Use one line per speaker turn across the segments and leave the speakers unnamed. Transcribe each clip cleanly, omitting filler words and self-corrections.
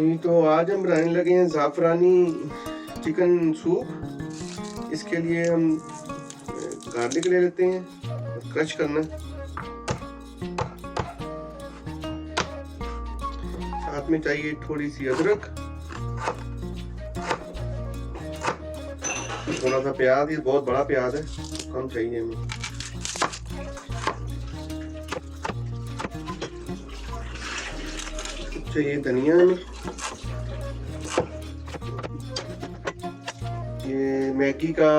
जी, तो आज हम बनाने लगे हैं ज़ाफ़रानी चिकन सूप। इसके लिए हम गार्लिक ले लेते हैं, क्रश करना। साथ में चाहिए थोड़ी सी अदरक, थोड़ा सा प्याज। ये बहुत बड़ा प्याज है, कम चाहिए हमें। चाहिए धनिया हमें। ये मैगी का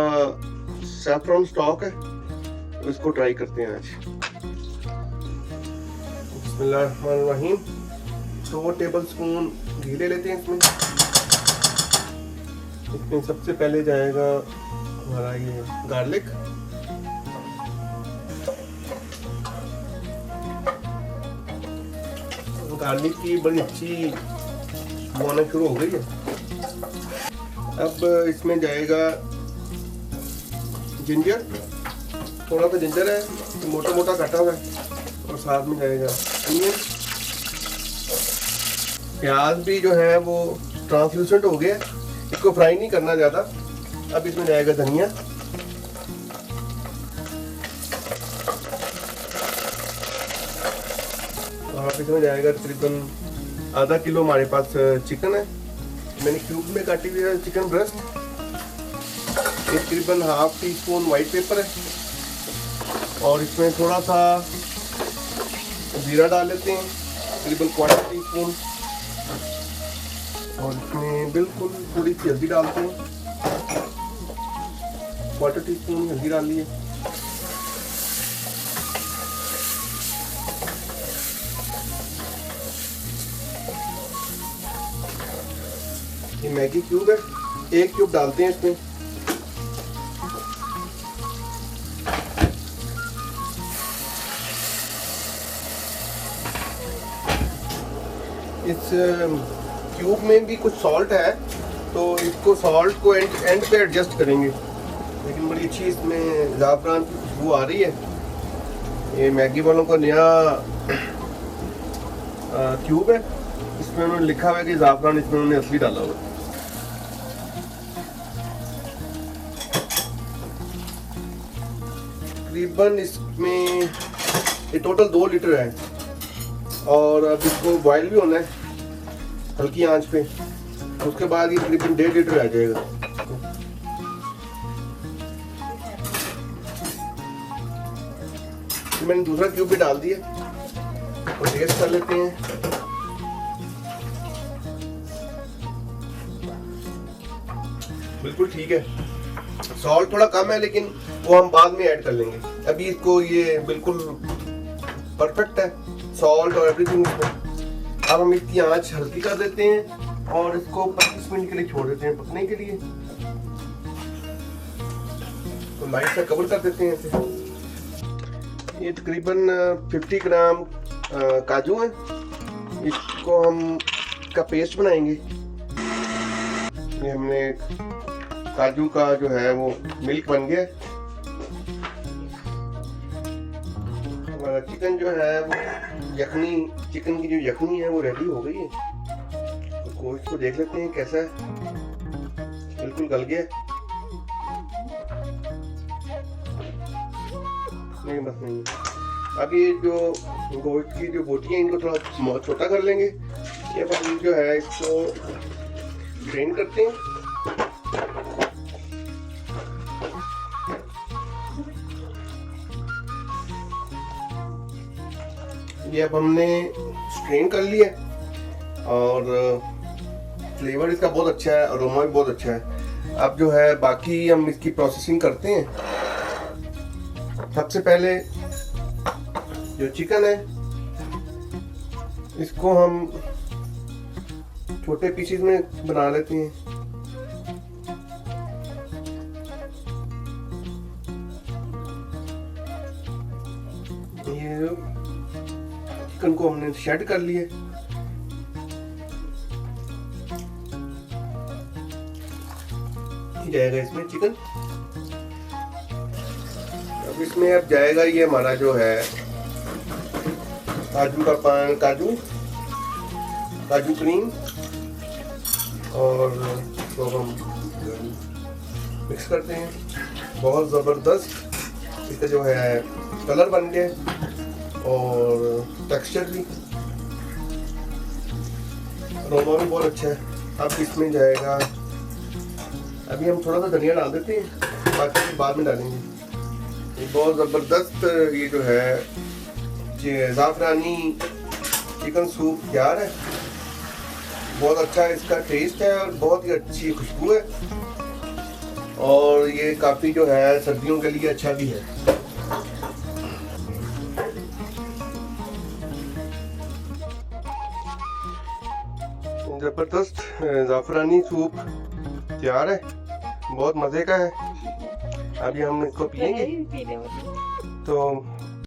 सैफरन स्टॉक है, इसको ट्राई करते हैं आज। बिस्मिल्लाहिर्रहमानिर्रहीम। 2 टेबलस्पून घी ले लेते हैं इसमें सबसे पहले जाएगा हमारा ये गार्लिक। गार्लिक की बड़ी अच्छी बोना शुरू हो गई है। अब इसमें जाएगा जिंजर, थोड़ा सा जिंजर है, मोटा मोटा काटा हुआ है। और साथ में जाएगा अनियन। प्याज भी जो है वो ट्रांसलूसेंट हो गया, इसको फ्राई नहीं करना ज़्यादा। अब इसमें जाएगा धनिया, और इसमें जाएगा तकरीबन आधा किलो हमारे पास चिकन है। मैंने क्यूब में काटी हुई है चिकन ब्रेस्ट। तकरीबन ½ टीस्पून वाइट पेपर है, और इसमें थोड़ा सा जीरा डाल लेते हैं, तकरीबन ½ टीस्पून। और इसमें बिल्कुल थोड़ी सी हल्दी डालते हैं, ½ टीस्पून हल्दी डाल लिए। ये मैगी क्यूब है, 1 क्यूब डालते हैं इसमें। इस क्यूब में भी कुछ सॉल्ट है, तो इसको सॉल्ट को एंड पे एडजस्ट करेंगे। लेकिन बड़ी अच्छी इसमें ज़ाफ़रान की खुशबू आ रही है। ये मैगी वालों का नया क्यूब है, इसमें उन्होंने लिखा हुआ है कि ज़ाफ़रान इसमें उन्होंने असली डाला हुआ है। तकरीबन इसमें ये टोटल 2 लीटर है, और अब इसको बॉयल भी होना है हल्की आंच पे। उसके बाद ये तकरीबन 1.5 लीटर आ जाएगा। तो मैंने दूसरा क्यूब भी डाल दिया और टेस्ट कर लेते हैं। बिल्कुल ठीक है, सॉल्ट थोड़ा कम है, लेकिन वो हम बाद में ऐड कर लेंगे। अभी इसको ये बिल्कुल परफेक्ट है, सॉल्ट और एवरीथिंग इसमें। अब हम इसकी आंच हल्की कर देते हैं और इसको 25 मिनट के लिए छोड़ देते हैं पकने के लिए। तो लाइट सा कवर कर देते हैं इसे। ये तकरीबन 50 ग्राम काजू है, इसको हम का पेस्ट बनाएंगे। ये हमने काजू का जो है वो मिल्क बन गया। हमारा चिकन जो है वो यखनी, चिकन की जो यखनी है वो रेडी हो गई है। तो गोश्त को देख लेते हैं कैसा है। बिल्कुल गल गया, नहीं बस नहीं। अब ये जो गोश्त की जो बोटियां, इनको थोड़ा छोटा कर लेंगे। ये हम जो है इसको ड्रेन करते हैं। ये अब हमने स्ट्रेन कर लिया, और फ्लेवर इसका बहुत अच्छा है, अरोमा भी बहुत अच्छा है। अब जो है बाकी हम इसकी प्रोसेसिंग करते हैं। सबसे पहले जो चिकन है इसको हम छोटे पीसेस में बना लेते हैं। ये चिकन को हमने शेड कर लिया। जाएगा इसमें चिकन। अब इसमें अब जाएगा ये हमारा जो है काजू का पान, काजू क्रीम, और तो हम मिक्स करते हैं। बहुत ज़बरदस्त इसका जो है कलर बन गया और टेक्सचर भी, अरोमा भी बहुत अच्छा है। अब इसमें जाएगा, अभी हम थोड़ा सा धनिया डाल देते हैं, बाकी बाद में डालेंगे। ये बहुत ज़बरदस्त ये जो है ये ज़ाफ़रानी चिकन सूप तैयार है। बहुत अच्छा इसका टेस्ट है और बहुत ही अच्छी खुशबू है, और ये काफ़ी जो है सर्दियों के लिए अच्छा भी है। ज़बरदस्त ज़ाफ़रानी सूप तैयार है, बहुत मज़े का है। अभी हम इसको पिएंगे तो